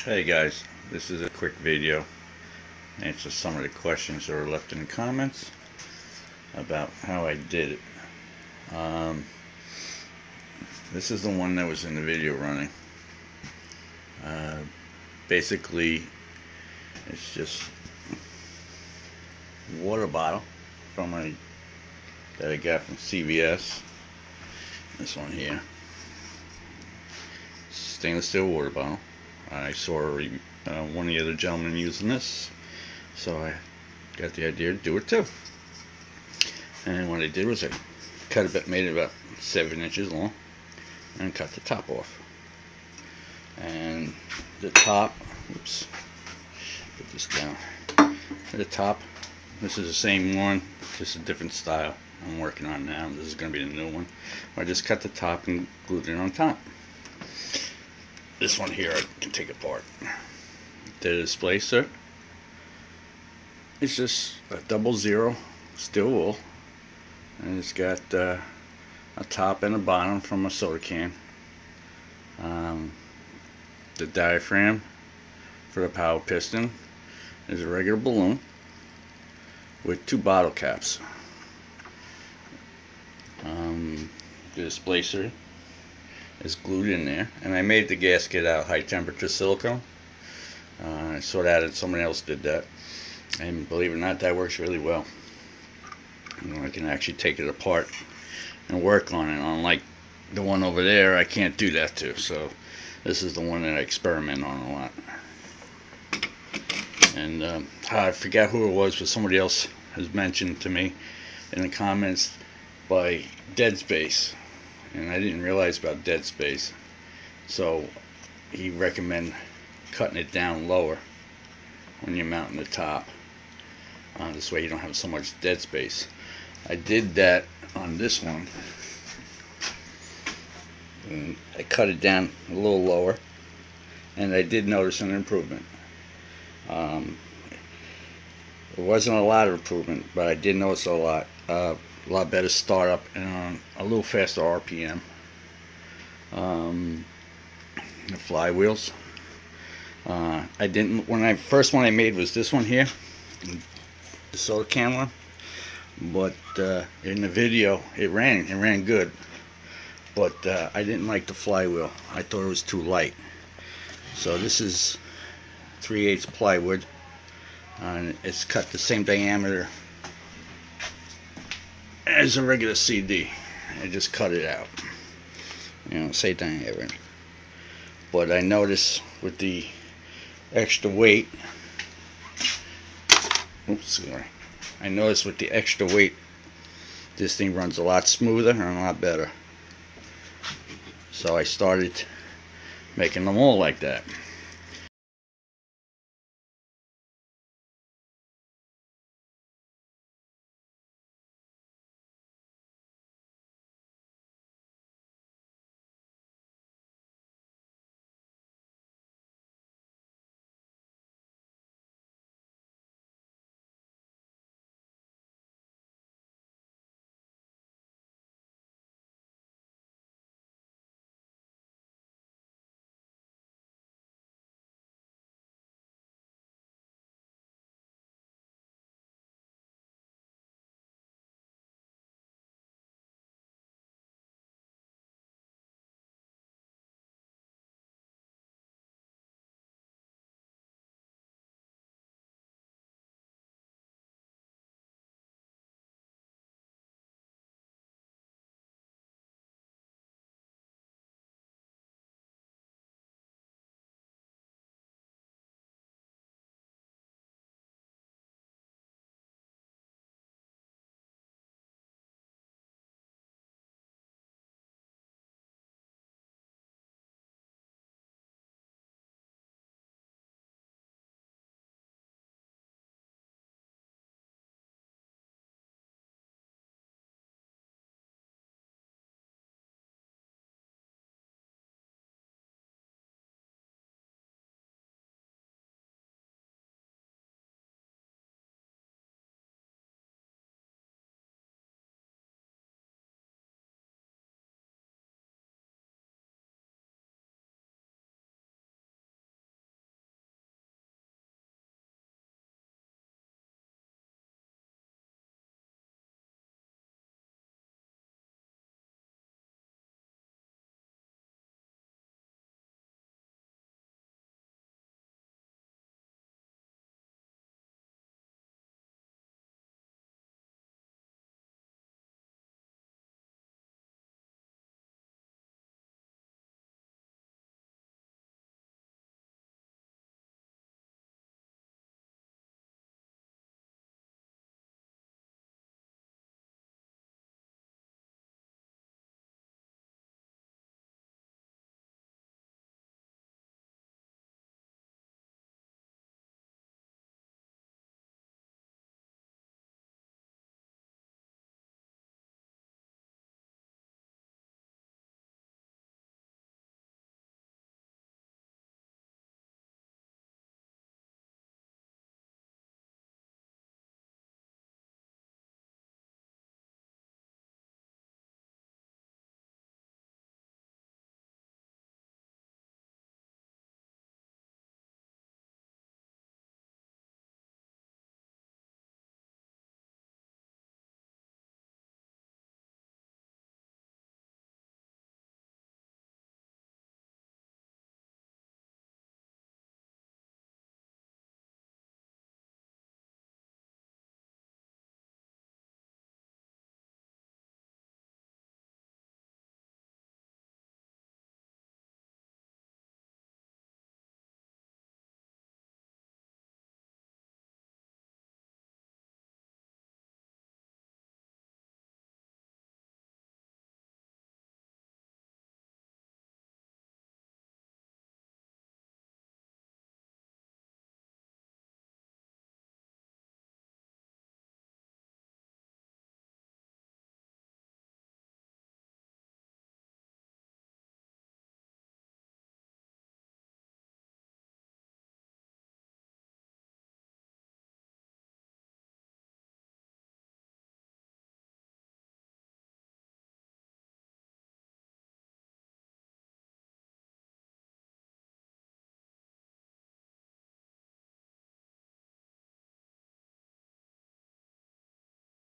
Hey guys, this is a quick video. Answer some of the questions that were left in the comments about how I did it. This is the one that was in the video running. Basically, it's just water bottle that I got from CVS. This one here, stainless steel water bottle. I saw one of the other gentlemen using this, so I got the idea to do it too. And what I did was I made it about 7 inches long, and cut the top off. And the top, oops, put this down. The top, this is the same one, just a different style I'm working on now. This is going to be the new one. I just cut the top and glued it on top. This one here I can take apart. The displacer, it's just a 00 steel wool, and it's got a top and a bottom from a soda can. The diaphragm for the power piston is a regular balloon with 2 bottle caps. The displacer is glued in there, and I made the gasket out of high temperature silicone. I saw that someone else did that, and believe it or not, that works really well. I can actually take it apart and work on it. Unlike the one over there, I can't do that too, so this is the one that I experiment on a lot. And I forgot who it was, but somebody else has mentioned to me in the comments by dead space, and I didn't realize about dead space, so he recommended cutting it down lower when you're mounting the top. This way you don't have so much dead space. I did that on this one, and I cut it down a little lower, and I did notice an improvement. It wasn't a lot of improvement, but I did notice a lot better startup and a little faster RPM. The flywheels, I didn't, first one I made was this one here, the soda can one, but in the video it ran good, but I didn't like the flywheel. I thought it was too light. So this is 3/8 plywood, and it's cut the same diameter as a regular CD. I just cut it out, same diameter. But I noticed with the extra weight, I noticed with the extra weight, this thing runs a lot smoother and a lot better. So I started making them all like that.